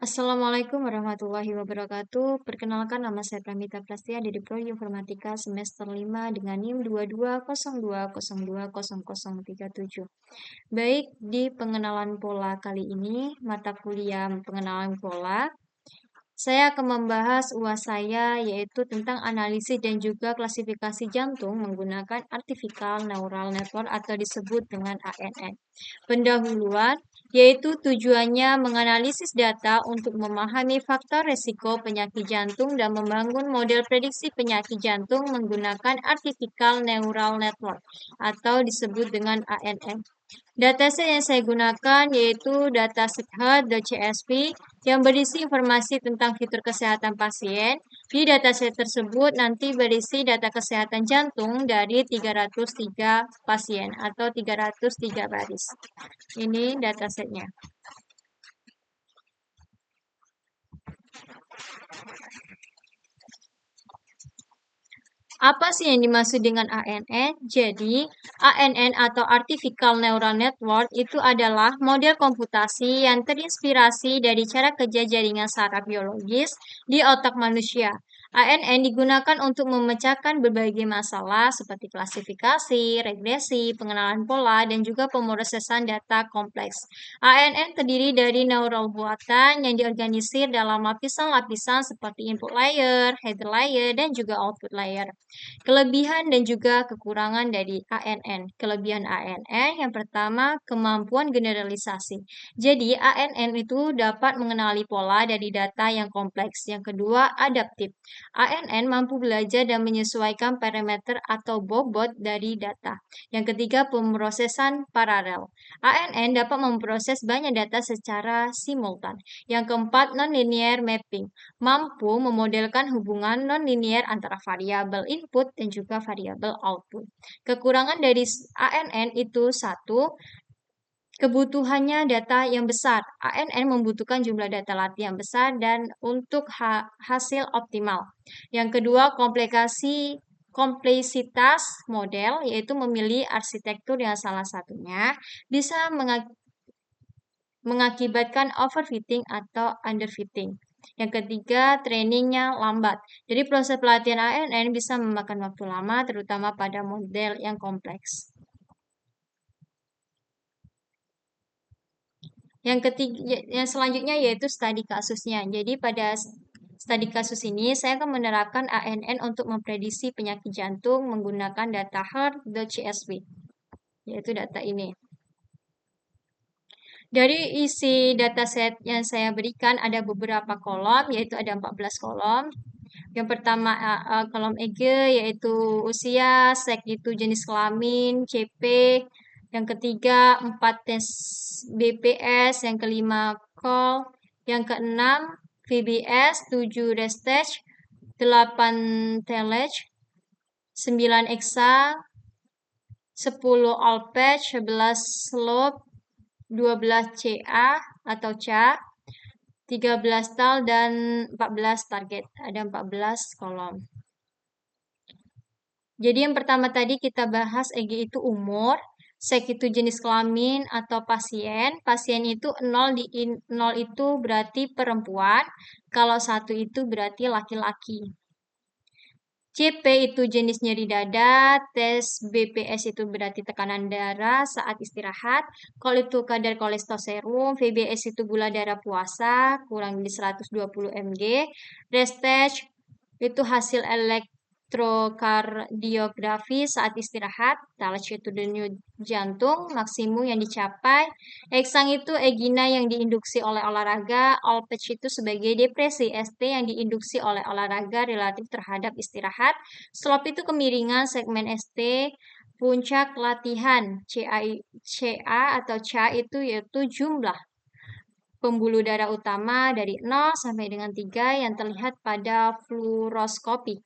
Assalamualaikum warahmatullahi wabarakatuh. Perkenalkan nama saya Pramita Prastia dari Prodi Informatika semester 5 dengan NIM 2202020037. Baik, di pengenalan pola kali ini, mata kuliah pengenalan pola, saya akan membahas UAS saya yaitu tentang analisis dan juga klasifikasi jantung menggunakan Artificial Neural Network atau disebut dengan ANN. Pendahuluan yaitu tujuannya menganalisis data untuk memahami faktor resiko penyakit jantung dan membangun model prediksi penyakit jantung menggunakan Artificial Neural Network atau disebut dengan ANN. Dataset yang saya gunakan yaitu dataset heart.csv yang berisi informasi tentang fitur kesehatan pasien. Di dataset tersebut nanti berisi data kesehatan jantung dari 303 pasien atau 303 baris. Ini datasetnya. Apa sih yang dimaksud dengan ANN? Jadi, ANN atau Artificial Neural Network itu adalah model komputasi yang terinspirasi dari cara kerja jaringan saraf biologis di otak manusia. ANN digunakan untuk memecahkan berbagai masalah seperti klasifikasi, regresi, pengenalan pola, dan juga pemrosesan data kompleks. ANN terdiri dari neural buatan yang diorganisir dalam lapisan-lapisan seperti input layer, header layer, dan juga output layer. Kelebihan dan juga kekurangan dari ANN. Kelebihan ANN yang pertama, kemampuan generalisasi. Jadi, ANN itu dapat mengenali pola dari data yang kompleks. Yang kedua, adaptif. ANN mampu belajar dan menyesuaikan parameter atau bobot dari data. Yang ketiga, pemrosesan paralel. ANN dapat memproses banyak data secara simultan. Yang keempat, nonlinear mapping. Mampu memodelkan hubungan nonlinear antara variabel input dan juga variabel output. Kekurangan dari ANN itu satu, kebutuhannya data yang besar. ANN membutuhkan jumlah data latih yang besar dan untuk hasil optimal. Yang kedua, kompleksitas model, yaitu memilih arsitektur yang salah satunya bisa mengakibatkan overfitting atau underfitting. Yang ketiga, trainingnya lambat. Jadi proses pelatihan ANN bisa memakan waktu lama, terutama pada model yang kompleks. Yang ketiga, yang selanjutnya yaitu studi kasusnya. Jadi pada studi kasus ini, saya akan menerapkan ANN untuk memprediksi penyakit jantung menggunakan data heart.csv, yaitu data ini. Dari isi dataset yang saya berikan ada beberapa kolom, yaitu ada 14 kolom. Yang pertama kolom EG yaitu usia, seks itu jenis kelamin, CP. Yang ketiga 4 tes BPS, yang kelima call, yang keenam VBS, 7 restage, 8 telege, 9 EXA, 10 all patch, 11 slope, 12 CA atau CA, 13 tal dan 14 target. Ada 14 kolom. Jadi yang pertama tadi kita bahas EG itu umur, seks itu jenis kelamin atau pasien. Pasien itu 0 itu berarti perempuan, kalau 1 itu berarti laki-laki. CP itu jenis nyeri dada, tes BPS itu berarti tekanan darah saat istirahat, kol itu kadar kolesterol, VBS itu gula darah puasa, kurang dari 120 mg, restage itu hasil elektrokardiografi saat istirahat, talage itu denyut jantung, maksimum yang dicapai, eksang itu egina yang diinduksi oleh olahraga, Alpec itu sebagai depresi, ST yang diinduksi oleh olahraga relatif terhadap istirahat, slope itu kemiringan segmen ST, puncak latihan CA atau CA itu yaitu jumlah pembuluh darah utama dari 0 sampai dengan 3 yang terlihat pada fluoroskopi.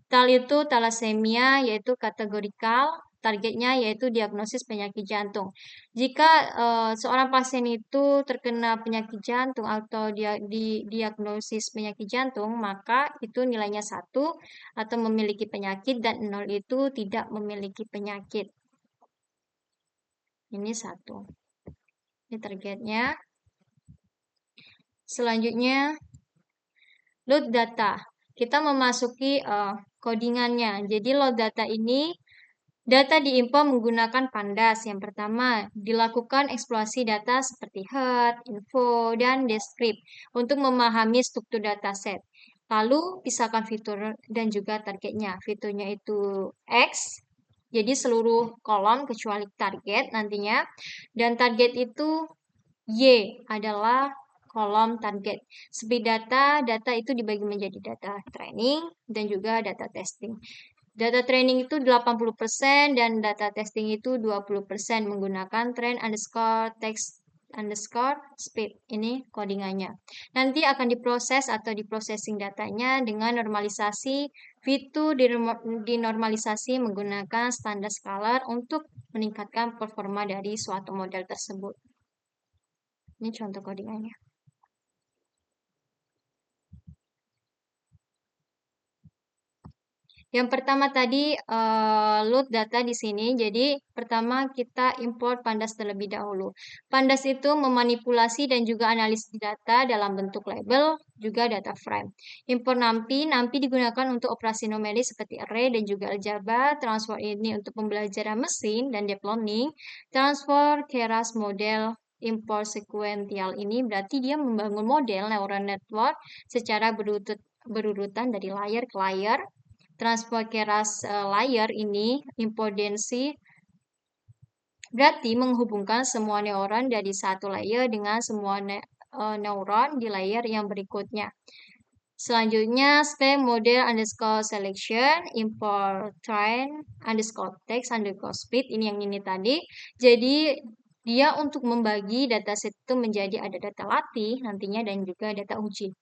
TAL itu thalassemia yaitu kategorikal, targetnya yaitu diagnosis penyakit jantung. Jika seorang pasien itu terkena penyakit jantung atau diagnosis penyakit jantung, maka itu nilainya 1 atau memiliki penyakit dan 0 itu tidak memiliki penyakit. Ini 1. Ini targetnya. Selanjutnya, load data. Kita memasuki codingannya. Jadi load data ini data diimpor menggunakan pandas. Yang pertama, dilakukan eksplorasi data seperti head, info, dan descript untuk memahami struktur dataset. Lalu, pisahkan fitur dan juga targetnya. Fiturnya itu X, jadi seluruh kolom kecuali target nantinya. Dan target itu Y adalah kolom target. Speed data, data itu dibagi menjadi data training dan juga data testing. Data training itu 80% dan data testing itu 20% menggunakan train underscore text underscore speed. Ini codingannya. Nanti akan diproses atau diprocessing datanya dengan normalisasi. Fitur dinormalisasi menggunakan standar scalar untuk meningkatkan performa dari suatu model tersebut. Ini contoh codingannya. Yang pertama tadi load data di sini. Jadi pertama kita import pandas terlebih dahulu. Pandas itu memanipulasi dan juga analisis data dalam bentuk label, juga data frame. Import NumPy digunakan untuk operasi numerik seperti array dan juga aljabar. Transfer ini untuk pembelajaran mesin dan deep learning. Transfer keras model import sequential ini berarti dia membangun model neural network secara berurutan dari layer ke layer. Transfer keras layer ini impedensi berarti menghubungkan semua neuron dari satu layer dengan semua neuron di layer yang berikutnya. Selanjutnya, step model underscore selection, import train underscore text underscore speed, ini yang ini tadi. Jadi, dia untuk membagi dataset itu menjadi ada data latih nantinya dan juga data uji.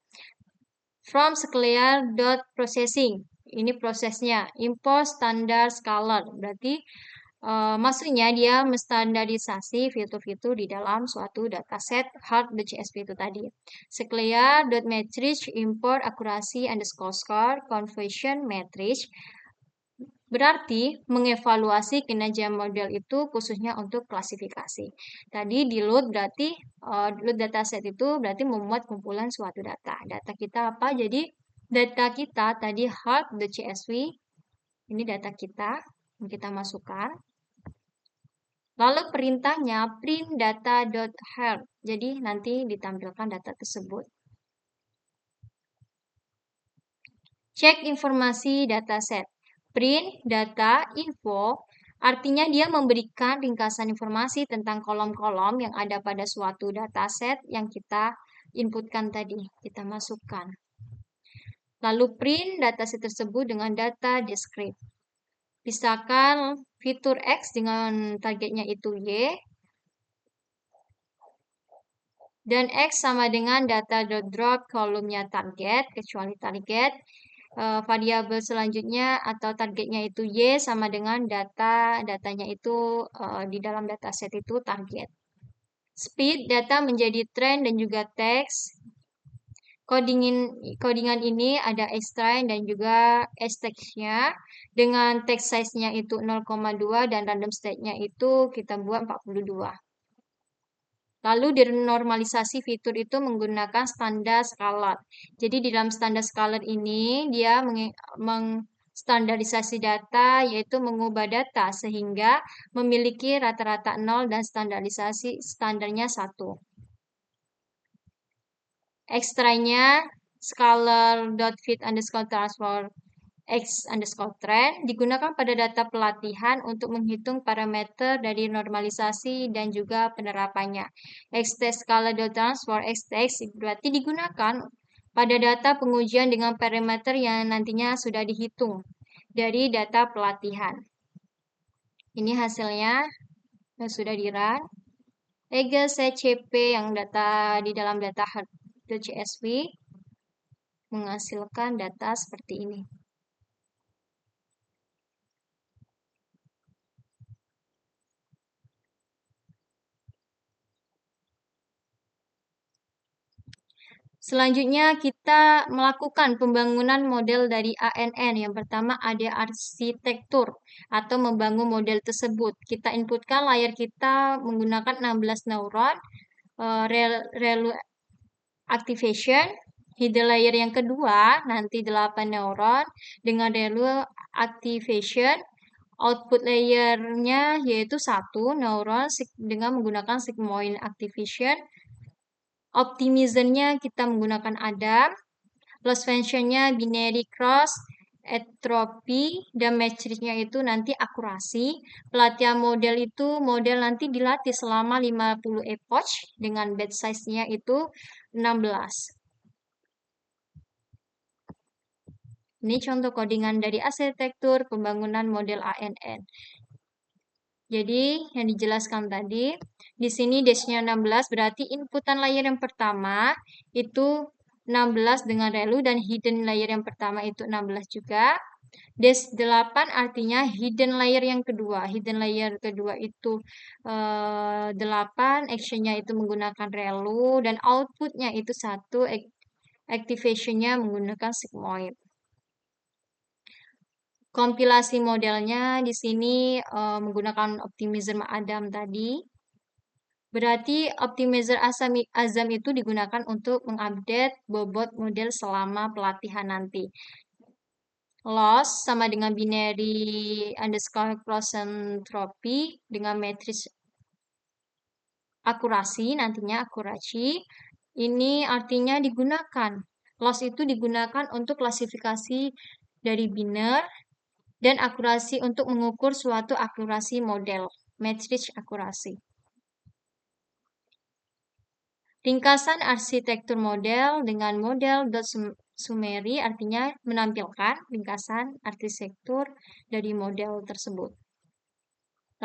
From sclayer.processing, ini prosesnya. Import standard scalar, berarti maksudnya dia menstandarisasi fitur-fitur di dalam suatu dataset hard.csv itu tadi. Sclayer.matrix import akurasi underscore score conversion matrix. Berarti mengevaluasi kinerja model itu khususnya untuk klasifikasi. Tadi di load berarti load dataset itu berarti memuat kumpulan suatu data. Data kita apa? Jadi data kita tadi hard.csv ini data kita yang kita masukkan. Lalu perintahnya print data.head. Jadi nanti ditampilkan data tersebut. Cek informasi dataset. Print data info artinya dia memberikan ringkasan informasi tentang kolom-kolom yang ada pada suatu dataset yang kita inputkan tadi, kita masukkan. Lalu print dataset tersebut dengan data descript. Pisahkan fitur X dengan targetnya itu Y. Dan X sama dengan data.drop kolomnya target, kecuali target. Variabel selanjutnya atau targetnya itu Y sama dengan datanya itu di dalam dataset itu target. Speed data menjadi trend dan juga teks. Codingan ini ada xtrain dan juga xtext-nya. Dengan text size-nya itu 0,2 dan random state-nya itu kita buat 42. Lalu dinormalisasi fitur itu menggunakan standar scalar. Jadi di dalam standar scalar ini dia mengstandarisasi data yaitu mengubah data sehingga memiliki rata-rata 0 dan standarnya 1. Ekstranya scalar.fit underscore transfer X underscore trend digunakan pada data pelatihan untuk menghitung parameter dari normalisasi dan juga penerapannya. Xtext scalar.transfer Xtext berarti digunakan pada data pengujian dengan parameter yang nantinya sudah dihitung dari data pelatihan. Ini hasilnya yang sudah di-run. Egal CCP yang data di dalam data hard.csv menghasilkan data seperti ini. Selanjutnya kita melakukan pembangunan model dari ANN. Yang pertama ada arsitektur atau membangun model tersebut. Kita inputkan layar kita menggunakan 16 neuron. activation, hidden layer yang kedua, nanti 8 neuron dengan relu activation, output layernya yaitu 1 neuron dengan menggunakan sigmoid activation, optimismnya kita menggunakan Adam, loss functionnya binary cross, entropy, dan matrixnya itu nanti akurasi. Pelatihan model itu model nanti dilatih selama 50 epoch dengan batch size-nya itu 16. Ini contoh codingan dari arsitektur pembangunan model ANN. Jadi, yang dijelaskan tadi, di sini dash-nya 16 berarti inputan layer yang pertama itu 16 dengan relu dan hidden layer yang pertama itu 16 juga. Dash 8 artinya hidden layer yang kedua. Hidden layer kedua itu 8, action-nya itu menggunakan relu dan output-nya itu 1, activation-nya menggunakan sigmoid. Kompilasi modelnya di sini menggunakan optimism Adam tadi. Berarti optimizer Azam itu digunakan untuk mengupdate bobot model selama pelatihan nanti. Loss sama dengan binary underscore cross entropy dengan matrix akurasi, nantinya akurasi. Ini artinya digunakan. Loss itu digunakan untuk klasifikasi dari biner dan akurasi untuk mengukur suatu akurasi model, matrix akurasi. Ringkasan arsitektur model dengan model summary artinya menampilkan ringkasan arsitektur dari model tersebut.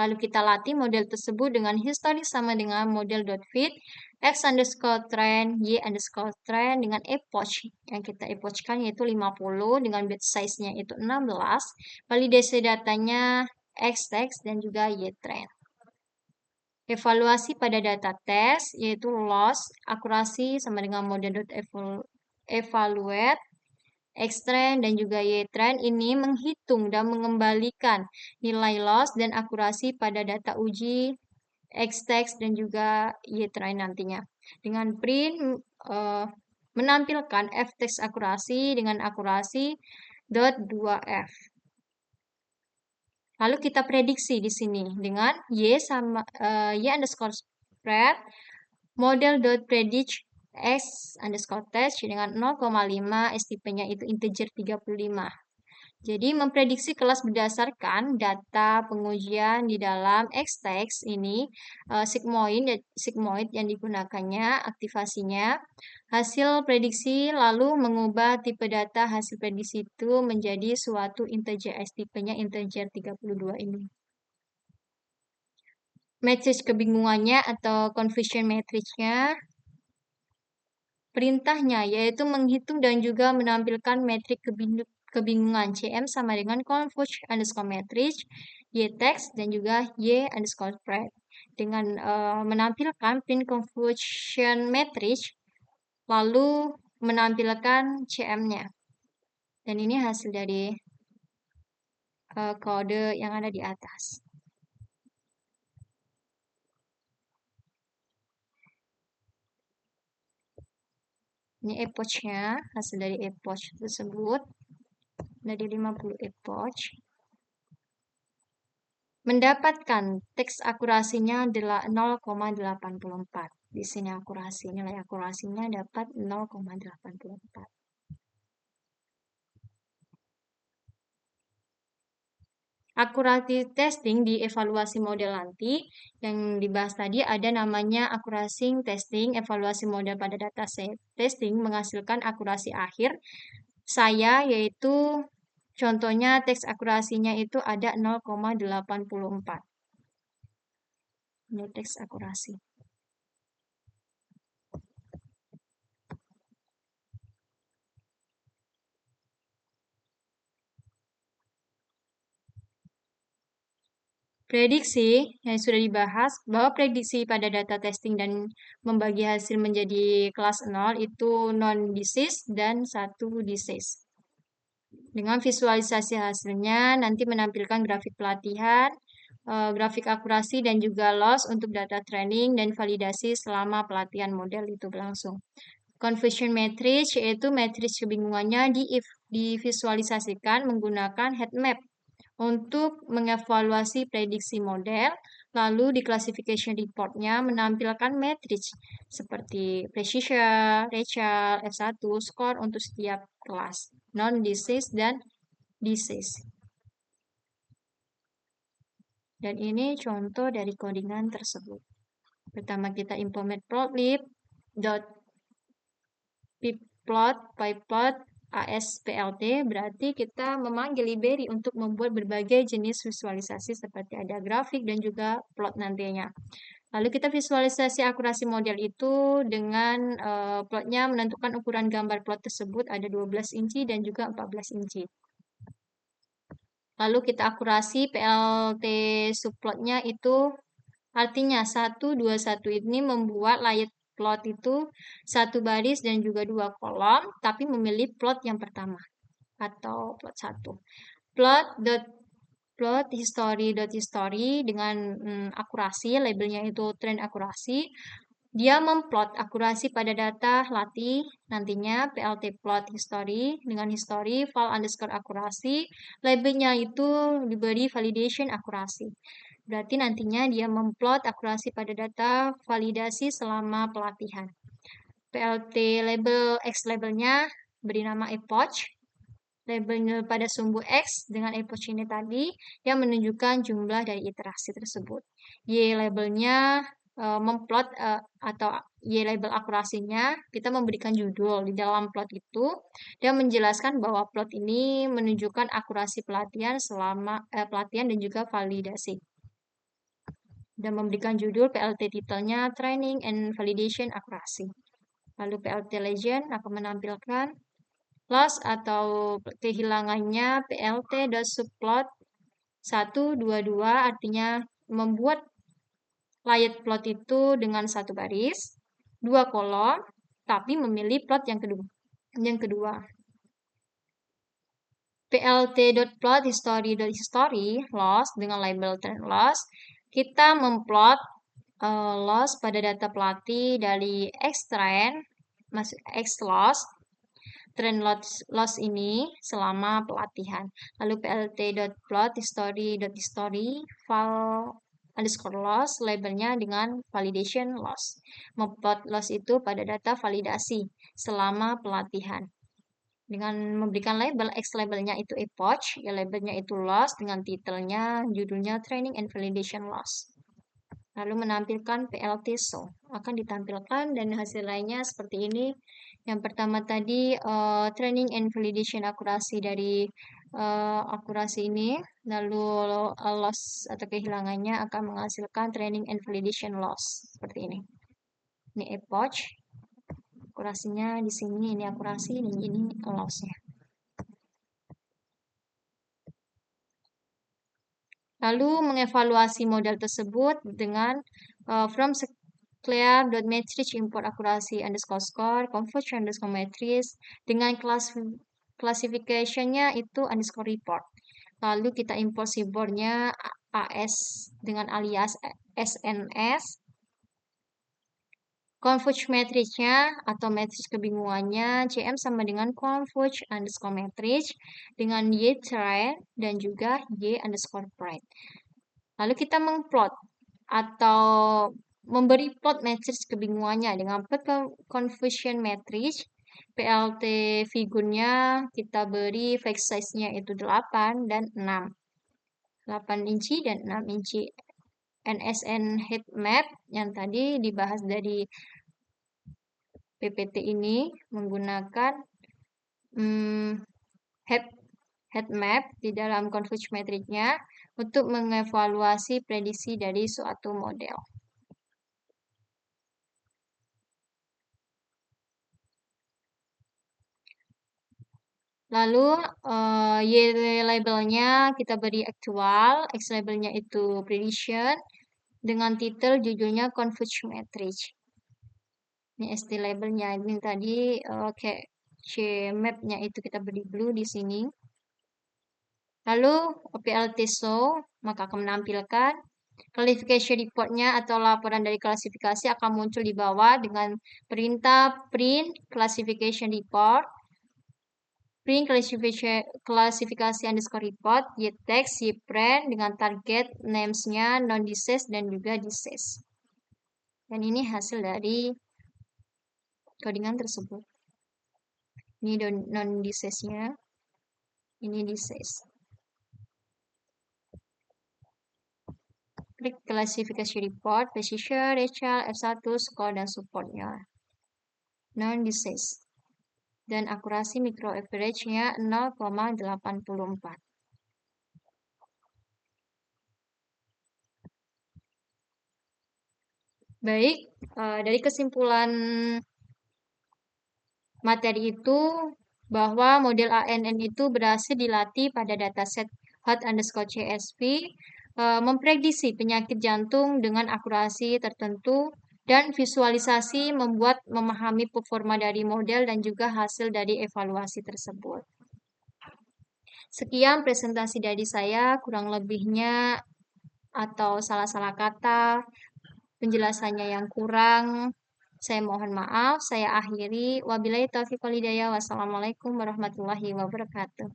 Lalu kita latih model tersebut dengan historis sama dengan model.fit, x underscore trend, y underscore trend dengan epoch. Yang kita epochkan yaitu 50 dengan batch size-nya itu 16. Validasi datanya x text dan juga y trend. Evaluasi pada data tes yaitu loss, akurasi sama dengan model.evaluate, X-trend dan juga Y-trend ini menghitung dan mengembalikan nilai loss dan akurasi pada data uji X-text dan juga Y-trend nantinya. Dengan print menampilkan F-text akurasi dengan akurasi .2F. Lalu kita prediksi di sini dengan Y sama Y underscore spread model.predict X underscore test dengan 0,5 STP-nya itu integer 35. Jadi memprediksi kelas berdasarkan data pengujian di dalam X-text ini sigmoid yang digunakannya, aktivasinya, hasil prediksi lalu mengubah tipe data hasil prediksi itu menjadi suatu integer STP-nya integer 32 ini. Matrix kebingungannya atau confusion matrix-nya perintahnya yaitu menghitung dan juga menampilkan metrik kebingungan CM sama dengan confuge underscore matrix, Y text dan juga Y underscore spread. Dengan menampilkan print confusion matrix lalu menampilkan CM-nya. Dan ini hasil dari kode yang ada di atas. Ini epoch-nya, hasil dari epoch tersebut. Dari 50 epoch. Mendapatkan teks akurasinya adalah 0,84. Di sini nilai akurasinya dapat 0,84. Akurasi testing di evaluasi model nanti yang dibahas tadi ada namanya akurasi testing, evaluasi model pada data set testing menghasilkan akurasi akhir saya yaitu contohnya teks akurasinya itu ada 0,84. Ini teks akurasi. Prediksi yang sudah dibahas bahwa prediksi pada data testing dan membagi hasil menjadi kelas 0 itu non-disease dan 1 disease. Dengan visualisasi hasilnya nanti menampilkan grafik pelatihan, grafik akurasi dan juga loss untuk data training dan validasi selama pelatihan model itu berlangsung. Confusion matrix yaitu matriks kebingungannya divisualisasikan menggunakan heat map untuk mengevaluasi prediksi model, lalu di classification report-nya menampilkan matriks seperti precision, Rachel, F1, skor untuk setiap kelas, non-disease dan disease. Dan ini contoh dari codingan tersebut. Pertama kita implement plotlib dot pplot pyplot ASPLT, berarti kita memanggil library untuk membuat berbagai jenis visualisasi seperti ada grafik dan juga plot nantinya. Lalu kita visualisasi akurasi model itu dengan plotnya menentukan ukuran gambar plot tersebut ada 12 inci dan juga 14 inci. Lalu kita akurasi PLT subplotnya itu artinya 1, 2, 1 ini membuat layout plot itu satu baris dan juga dua kolom, tapi memilih plot yang pertama atau plot 1. Plot history dengan akurasi, labelnya itu trend akurasi. Dia memplot akurasi pada data latih, nantinya PLT plot history dengan history file underscore akurasi, labelnya itu diberi validation akurasi. Berarti nantinya dia memplot akurasi pada data validasi selama pelatihan. PLT label X labelnya beri nama epoch. Labelnya pada sumbu X dengan epoch ini tadi yang menunjukkan jumlah dari iterasi tersebut. Y labelnya memplot atau Y label akurasinya kita memberikan judul di dalam plot itu dan menjelaskan bahwa plot ini menunjukkan akurasi pelatihan selama pelatihan dan juga validasi. Dan memberikan judul PLT titelnya Training and Validation Akurasi. Lalu PLT Legend akan menampilkan loss atau kehilangannya plt.subplot 122, artinya membuat layout plot itu dengan satu baris, dua kolom, tapi memilih plot yang kedua. plt.plot history loss dengan label trend loss, kita memplot loss pada data pelatih dari X trend masuk X loss, trend loss ini selama pelatihan. Lalu plt.plot history file underscore loss, labelnya dengan validation loss. Memplot loss itu pada data validasi selama pelatihan. Dengan memberikan label, X labelnya itu epoch, ya labelnya itu loss, dengan titelnya, judulnya training and validation loss. Lalu menampilkan PLT show. Akan ditampilkan dan hasil lainnya seperti ini. Yang pertama tadi training and validation akurasi dari akurasi ini. Lalu loss atau kehilangannya akan menghasilkan training and validation loss. Seperti ini. Ini epoch. Akurasinya di sini, ini akurasi, dan ini lossnya. Lalu mengevaluasi model tersebut dengan from clear.matrix import akurasi underscore score, conversion underscore matrix, dengan classification-nya itu underscore report. Lalu kita import keyboardnya AS dengan alias SNS. Converge matrix-nya atau matriks kebingungannya CM sama dengan converge underscore matrix dengan Y trend dan juga Y underscore prime. Lalu kita mengplot atau memberi plot matriks kebingungannya dengan plot confusion matrix. PLT figurnya kita beri flag size-nya itu 8 dan 6. 8 inci dan 6 inci. NSN heat map yang tadi dibahas dari PPT ini menggunakan heat map di dalam converge matrix-nya untuk mengevaluasi prediksi dari suatu model. Lalu Y labelnya kita beri actual, X labelnya itu prediction, dengan titel judulnya converge matrix. Ini ST labelnya ini tadi kayak C map-nya itu kita beri blue di sini. Lalu PLT show maka akan menampilkan Classification report-nya atau laporan dari klasifikasi akan muncul di bawah dengan perintah print classification report, print klasifikasi underscore report, get text, print dengan target names-nya non-disease dan juga disease. Dan ini hasil dari codingan tersebut. Ini non-disease-nya, ini disease. Klik klasifikasi report, precision, Rachel, F1, score, dan support-nya. Non-disease. Dan akurasi micro average-nya 0,84. Baik, dari kesimpulan materi itu bahwa model ANN itu berhasil dilatih pada dataset hot_CSV, memprediksi penyakit jantung dengan akurasi tertentu, dan visualisasi membuat memahami performa dari model dan juga hasil dari evaluasi tersebut. Sekian presentasi dari saya, kurang lebihnya atau salah-salah kata, penjelasannya yang kurang, saya mohon maaf. Saya akhiri. Wabillahi taufiq wal hidayah. Wassalamualaikum warahmatullahi wabarakatuh.